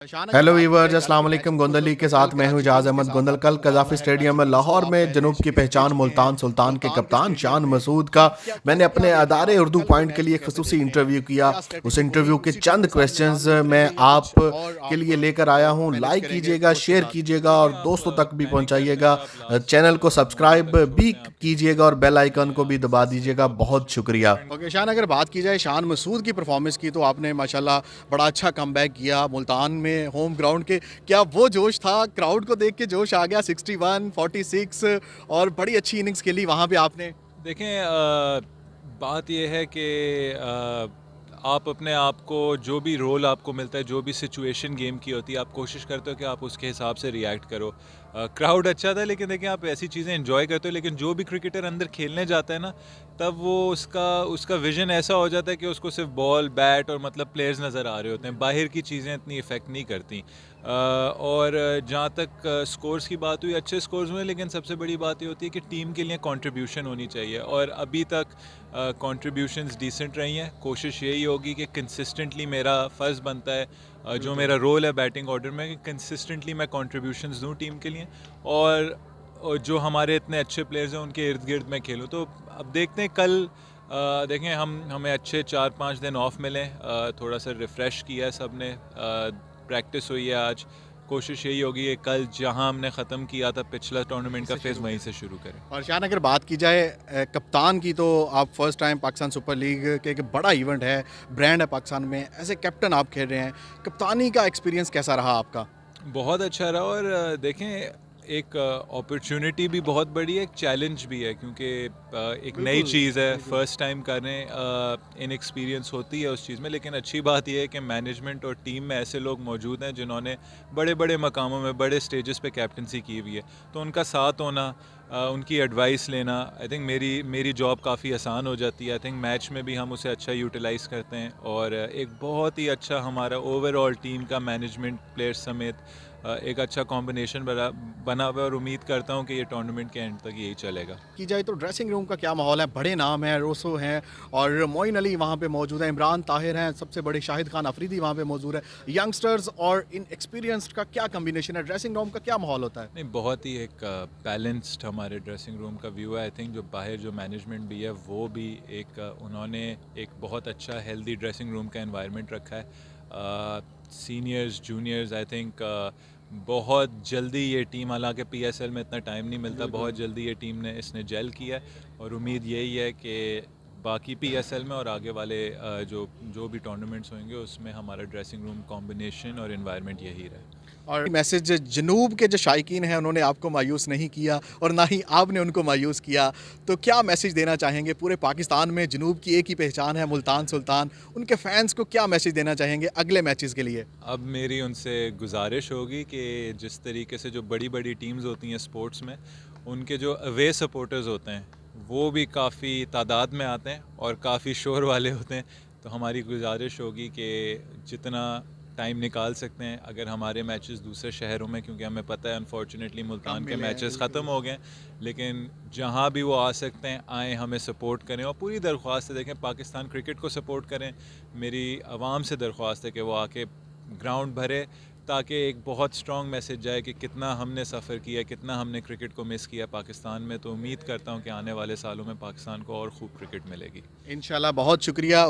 Hello viewers, अस्सलाम वालेकुम। गोंदली के साथ मैं हूं इजाज़ अहमद गोंदल। कल कज़ाफ़ी स्टेडियम में लाहौर में जनूब की पहचान मुल्तान सुल्तान के कप्तान शान मसूद का मैंने अपने अदारे उर्दू पॉइंट के लिए खसूसी इंटरव्यू किया। उस इंटरव्यू के चंद क्वेश्चंस मैं आप के लिए लेकर आया हूं। लाइक कीजिएगा, शेयर कीजिएगा और दोस्तों तक भी पहुंचाइएगा। चैनल को सब्सक्राइब भी कीजिएगा और बेल आइकन को भी दबा दीजिएगा। बहुत शुक्रिया। ओके शान, अगर बात की जाए शान मसूद की परफॉर्मेंस की, तो आपने माशाल्लाह बड़ा अच्छा कमबैक किया मुल्तान में होम ग्राउंड के। क्या वो जोश था, क्राउड को देख के जोश आ गया? 61 46 और बड़ी अच्छी इनिंग्स खेली वहाँ पे आपने। देखें, बात यह है कि आप अपने आप को, जो भी रोल आपको मिलता है, जो भी सिचुएशन गेम की होती है, आप कोशिश करते हो कि आप उसके हिसाब से रिएक्ट करो। क्राउड अच्छा था, लेकिन देखिए आप ऐसी चीज़ें एंजॉय करते हो, लेकिन जो भी क्रिकेटर अंदर खेलने जाता है ना, तब वो उसका विजन ऐसा हो जाता है कि उसको सिर्फ बॉल बैट और मतलब प्लेयर्स नज़र आ रहे होते हैं। बाहर की चीज़ें इतनी इफ़ेक्ट नहीं करती। और जहाँ तक स्कोर्स की बात हुई, अच्छे स्कोर्स हुए, लेकिन सबसे बड़ी बात ये होती है कि टीम के लिए कंट्रीब्यूशन होनी चाहिए, और अभी तक कंट्रीब्यूशंस डिसेंट रही हैं। कोशिश यही होगी कि कंसिस्टेंटली, मेरा फ़र्ज़ बनता है, जो मेरा रोल है बैटिंग ऑर्डर में, कि कंसिस्टेंटली मैं कंट्रीब्यूशंस दूँ टीम के लिए, और जो हमारे इतने अच्छे प्लेयर्स हैं उनके इर्द गिर्द मैं खेलूँ। तो अब देखते हैं कल, देखें हमें अच्छे 4-5 दिन ऑफ मिले, थोड़ा सा रिफ़्रेश किया है सब ने, प्रैक्टिस हुई है आज। कोशिश यही होगी कि कल जहां हमने ख़त्म किया था पिछला टूर्नामेंट का फेज़, वहीं से शुरू करें। और शान, अगर बात की जाए कप्तान की, तो आप first time Pakistan super league के एक बड़ा इवेंट है, ब्रांड है पाकिस्तान में, एज ए कैप्टन आप खेल रहे हैं। कप्तानी का एक्सपीरियंस कैसा रहा आपका? बहुत अच्छा रहा, और देखें, एक अपॉर्चुनिटी भी बहुत बड़ी है, एक चैलेंज भी है, क्योंकि एक नई चीज़ है, फर्स्ट टाइम कर रहे हैं, इनएक्सपीरियंस होती है उस चीज़ में। लेकिन अच्छी बात यह है कि मैनेजमेंट और टीम में ऐसे लोग मौजूद हैं जिन्होंने बड़े बड़े मकामों में, बड़े स्टेजेस पे कैप्टनसी की हुई है, तो उनका साथ होना, उनकी एडवाइस लेना, आई थिंक मेरी जॉब काफ़ी आसान हो जाती है। आई थिंक मैच में भी हम उसे अच्छा यूटिलाइज़ करते हैं, और एक बहुत ही अच्छा हमारा ओवरऑल टीम का मैनेजमेंट, प्लेयर्स समेत एक अच्छा कॉम्बिनेशन बना हुआ है, और उम्मीद करता हूँ कि ये टूर्नामेंट के एंड तक यही चलेगा। की जाए तो ड्रेसिंग रूम का क्या माहौल है? बड़े नाम हैं, रोसो हैं और मोइन अली वहाँ पे मौजूद है, इमरान ताहिर हैं, सबसे बड़े शाहिद खान अफरीदी वहाँ पे मौजूद है। यंगस्टर्स और इन एक्सपीरियंस्ड का क्या कम्बिनेशन है? ड्रेसिंग रूम का क्या माहौल होता है? नहीं, बहुत ही एक बैलेंस्ड हमारे ड्रेसिंग रूम का व्यू है। आई थिंक जो बाहर जो मैनेजमेंट भी है, वो भी एक उन्होंने एक बहुत अच्छा हेल्दी ड्रेसिंग रूम का एनवायरनमेंट रखा है। सीनियर्स, जूनियर्स, आई थिंक बहुत जल्दी ये टीम, हालांकि पीएसएल में इतना टाइम नहीं मिलता, बहुत जल्दी ये टीम ने इसने जेल किया है, और उम्मीद यही है कि बाकी पीएसएल में और आगे वाले जो भी टूर्नामेंट्स होंगे उसमें हमारा ड्रेसिंग रूम कॉम्बिनेशन और एनवायरनमेंट यही रहे। और मैसेज जनूब के जो शायकीन हैं उन्होंने आपको मायूस नहीं किया और ना ही आपने उनको मायूस किया, तो क्या मैसेज देना चाहेंगे? पूरे पाकिस्तान में जनूब की एक ही पहचान है, मुल्तान सुल्तान, उनके फैंस को क्या मैसेज देना चाहेंगे अगले मैचेस के लिए? अब मेरी उनसे गुजारिश होगी कि जिस तरीके से जो बड़ी बड़ी टीम्स होती हैं स्पोर्ट्स में, उनके जो अवे सपोर्टर्स होते हैं वो भी काफ़ी तादाद में आते हैं और काफ़ी शोर वाले होते हैं। तो हमारी गुजारिश होगी कि जितना टाइम निकाल सकते हैं, अगर हमारे मैचेस दूसरे शहरों में, क्योंकि हमें पता है अनफॉर्चुनेटली मुल्तान के मैचेस ख़त्म हो गए, लेकिन जहां भी वो आ सकते हैं आएँ, हमें सपोर्ट करें। और पूरी दरख्वास्त है, देखें, पाकिस्तान क्रिकेट को सपोर्ट करें। मेरी आवाम से दरख्वास्त है कि वो आके ग्राउंड भरे, ताकि एक बहुत स्ट्रॉन्ग मैसेज जाए कि कितना हमने सफ़र किया, कितना हमने क्रिकेट को मिस किया पाकिस्तान में। तो उम्मीद करता हूँ कि आने वाले सालों में पाकिस्तान को और खूब क्रिकेट मिलेगी। इंशाल्लाह। बहुत शुक्रिया।